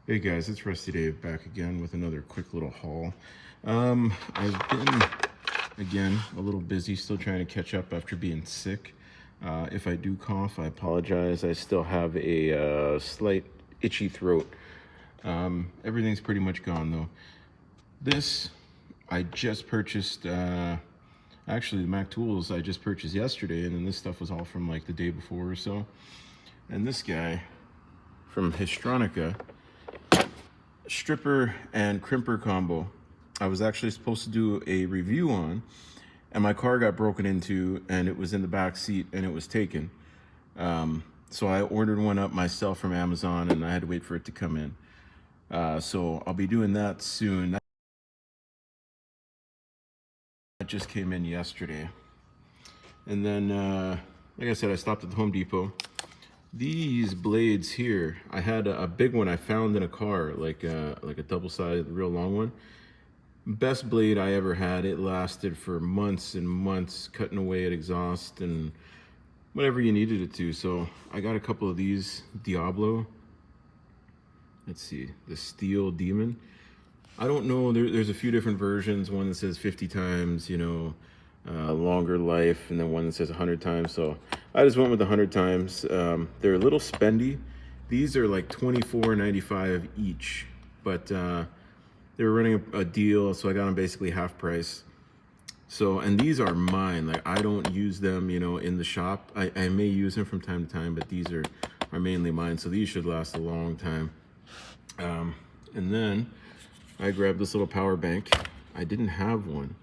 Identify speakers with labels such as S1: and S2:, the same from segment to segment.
S1: Hey guys, it's Rusty Dave back again with another quick little haul. I've been, again, a little busy, still trying to catch up after being sick. If I do cough, I apologize. I still have a slight itchy throat. Everything's pretty much gone though. This, I just purchased, actually the Mac Tools I just purchased yesterday, and then this stuff was all from like the day before or so. And this guy from Histronica, stripper and crimper combo, I was actually supposed to do a review on, and my car got broken into and it was in the back seat and it was taken. So I ordered one up myself from Amazon and I had to wait for it to come in. So I'll be doing that soon. That just came in yesterday. And then, like I said, I stopped at the Home Depot. These blades here, I had a big one I found in a car, like a double-sided, real long one. Best blade I ever had. It lasted for months and months, cutting away at exhaust and whatever you needed it to. So I got a couple of these Diablo. Let's see, the Steel Demon. I don't know, there's a few different versions. One that says 50 times, longer life, and then one that says 100 times. So I just went with 100 times. They're a little spendy. These are like $24.95 each, but they were running a deal, so I got them basically half price. So, and these are mine. Like, I don't use them, in the shop. I may use them from time to time, but these are mainly mine. So these should last a long time. And then I grabbed this little power bank. I didn't have one,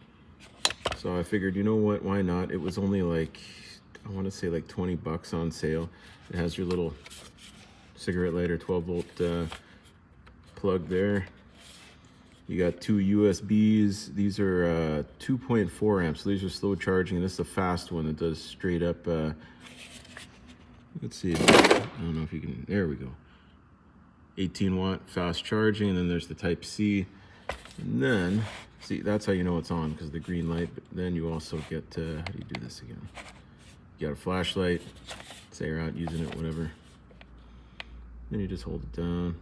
S1: so I figured, you know what, why not? It was only like, I want to say like 20 bucks on sale. It has your little cigarette lighter 12-volt plug there. You got two USBs. These are 2.4 amps. So these are slow charging, and this is a fast one that does straight up. Let's see. I don't know if you can. There we go. 18-watt fast charging, and then there's the Type C. And then, see, that's how you know it's on, because of the green light. But then you also get, how do you do this again? You got a flashlight, say you're out using it, whatever. Then you just hold it down.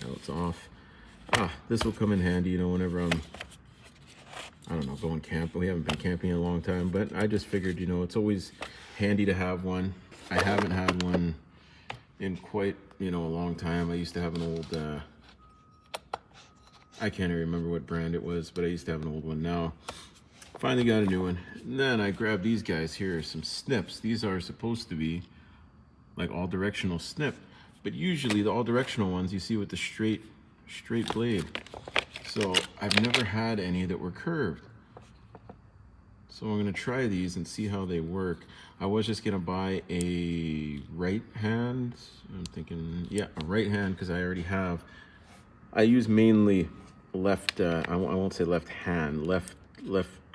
S1: Now it's off. This will come in handy, whenever I'm, I don't know, going camping. We haven't been camping in a long time, but I just figured, it's always handy to have one. I haven't had one in quite, a long time. I used to have an old, I can't even remember what brand it was, but I used to have an old one. Now, finally got a new one. And then I grabbed these guys here, some snips. These are supposed to be like all directional snip, but usually the all directional ones you see with the straight blade. So I've never had any that were curved. So I'm gonna try these and see how they work. I was just gonna buy a right hand. I'm thinking, yeah, a right hand, because I already have. I use mainly left. I won't say left hand. Left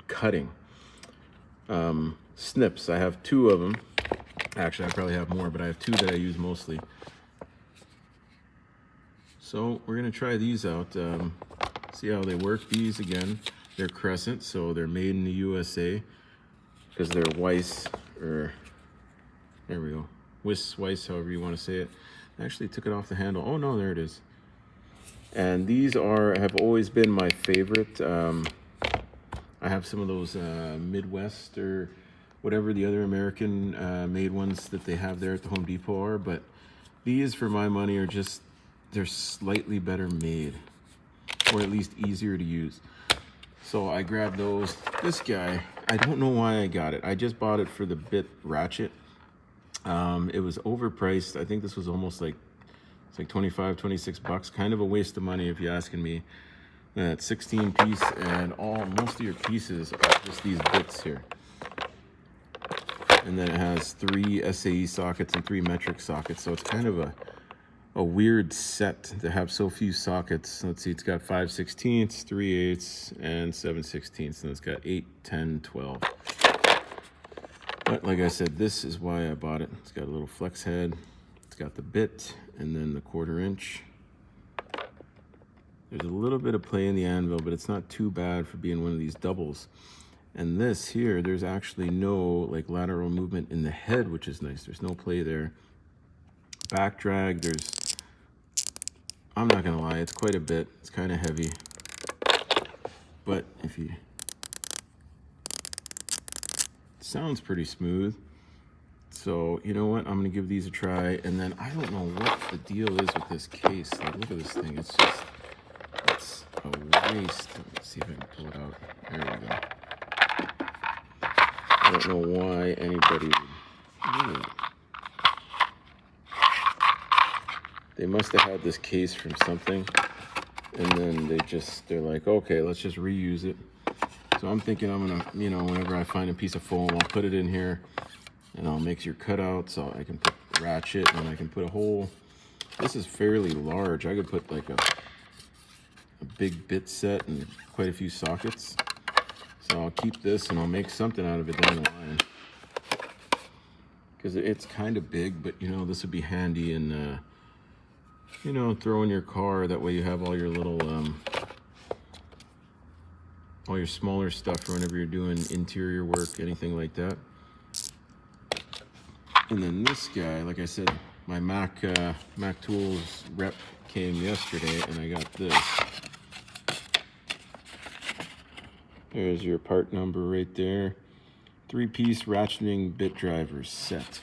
S1: cutting snips. I have two of them. Actually, I probably have more, but I have two that I use mostly. So we're gonna try these out. See how they work. These, again, they're Crescent, so they're made in the USA, because they're Weiss, or there we go, Weiss, however you want to say it. I actually took it off the handle. Oh no, there it is. And these have always been my favorite. I have some of those Midwest or whatever the other American made ones that they have there at the Home Depot are, but these, for my money, are just, they're slightly better made, or at least easier to use. So I grabbed those. This guy, I don't know why I got it. I just bought it for the bit ratchet. It was overpriced. I think this was almost like, it's like 25, 26 bucks. Kind of a waste of money if you're asking me. It's 16 piece, and most of your pieces are just these bits here. And then it has 3 SAE sockets and 3 metric sockets. So it's kind of a weird set to have so few sockets. Let's see, it's got 5/16, 3/8, and 7/16, and it's got 8, 10, 12. But like I said, this is why I bought it. It's got a little flex head, it's got the bit, and then the 1/4 inch. There's a little bit of play in the anvil, but it's not too bad for being one of these doubles. And this here, there's actually no like lateral movement in the head, which is nice. There's no play there. Back drag, there's, I'm not gonna lie, it's quite a bit. It's kind of heavy, but if you, it sounds pretty smooth. So you know what? I'm gonna give these a try, and then I don't know what the deal is with this case. Like, look at this thing. It's just, it's a waste. Let's see if I can pull it out. There we go. I don't know why anybody would. They must have had this case from something, and then they're like, okay, let's just reuse it. So I'm thinking I'm gonna, you know, whenever I find a piece of foam, I'll put it in here, and I'll make your cutout so I can put ratchet, and I can put a hole. This is fairly large. I could put like a big bit set and quite a few sockets. So I'll keep this, and I'll make something out of it down the line. Because it's kind of big, but you know, this would be handy in, you know, throw in your car. That way you have all your little, all your smaller stuff for whenever you're doing interior work, anything like that. And then this guy, like I said, my Mac Tools rep came yesterday, and I got this. There's your part number right there. 3-piece ratcheting bit driver set.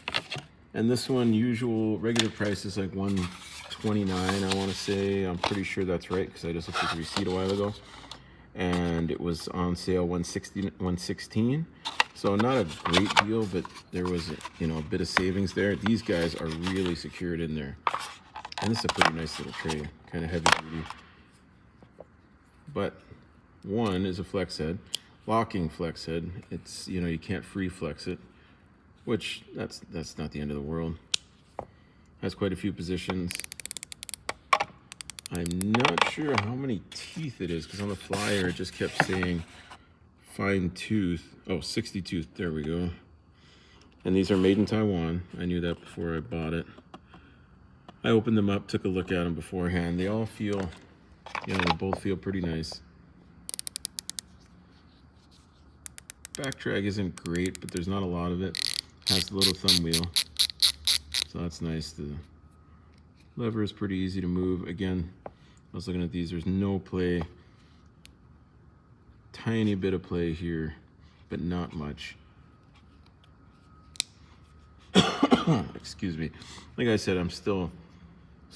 S1: And this one, usual regular price is like $129, I want to say. I'm pretty sure that's right because I just looked at the receipt a while ago. And it was on sale $116. So not a great deal, but there was, you know, a bit of savings there. These guys are really secured in there. And this is a pretty nice little tray, kind of heavy duty. But one is a flex head, locking flex head. It's, you know, you can't free flex it, which that's not the end of the world. Has quite a few positions. I'm not sure how many teeth it is because on the flyer it just kept saying fine tooth. Oh, 60 tooth, there we go. And these are made in Taiwan. I knew that before I bought it. I opened them up, took a look at them beforehand. They all feel, you know, they both feel pretty nice. Back drag isn't great, but there's not a lot of it. Has the little thumb wheel, so that's nice. The lever is pretty easy to move. Again, I was looking at these, there's no play. Tiny bit of play here, but not much. Excuse me. Like I said, I'm still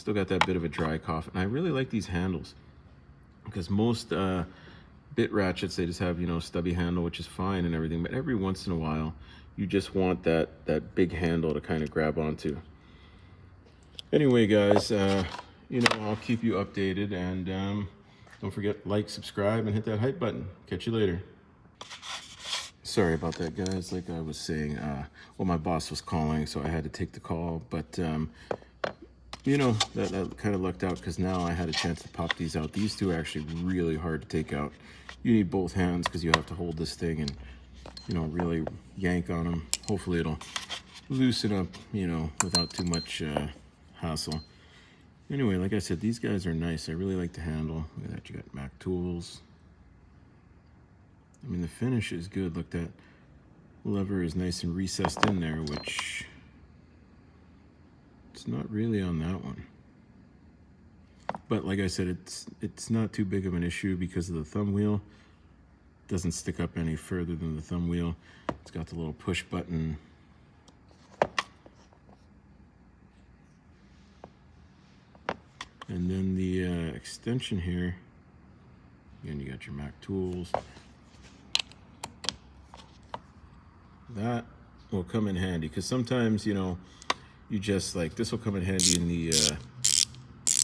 S1: got that bit of a dry cough, and I really like these handles because most bit ratchets, they just have, you know, stubby handle, which is fine and everything, but every once in a while you just want that big handle to kind of grab onto. Anyway, guys, you know, I'll keep you updated, and don't forget, like, subscribe, and hit that hype button. Catch you later. Sorry about that, guys. Like I was saying, well, my boss was calling, so I had to take the call, but you know, that kind of lucked out because now I had a chance to pop these out. These two are actually really hard to take out. You need both hands because you have to hold this thing and, you know, really yank on them. Hopefully it'll loosen up, you know, without too much hassle. Anyway, like I said, these guys are nice. I really like the handle. Look at that. You got Mac Tools. I mean, the finish is good. Look, that lever is nice and recessed in there, which it's not really on that one. But like I said, it's not too big of an issue because of the thumb wheel. It doesn't stick up any further than the thumb wheel. It's got the little push button. And then the extension here, again, you got your Mac Tools. That will come in handy because sometimes, you know, you just like, this will come in handy in the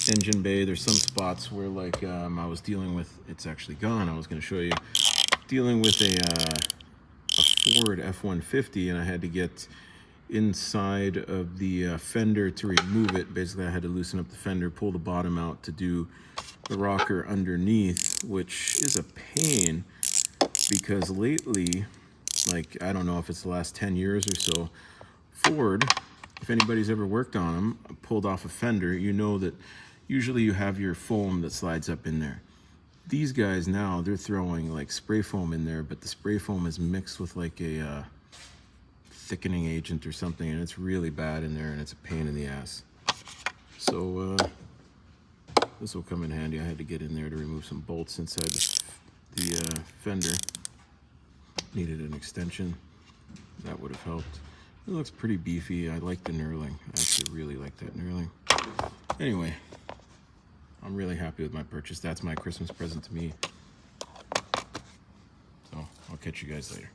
S1: engine bay. There's some spots where, like, I was dealing with, it's actually gone, I was going to show you, dealing with a Ford F-150, and I had to get inside of the fender to remove it. Basically, I had to loosen up the fender, pull the bottom out to do the rocker underneath, which is a pain because lately, like, I don't know if it's the last 10 years or so, Ford, if anybody's ever worked on them, pulled off a fender, you know that usually you have your foam that slides up in there. These guys now, they're throwing like spray foam in there, but the spray foam is mixed with like a thickening agent or something, and it's really bad in there, and it's a pain in the ass. So This will come in handy. I had to get in there to remove some bolts inside the fender. Needed an extension. That would have helped. It looks pretty beefy. I like the knurling. I actually really like that knurling. Anyway, I'm really happy with my purchase. That's my Christmas present to me. So I'll catch you guys later.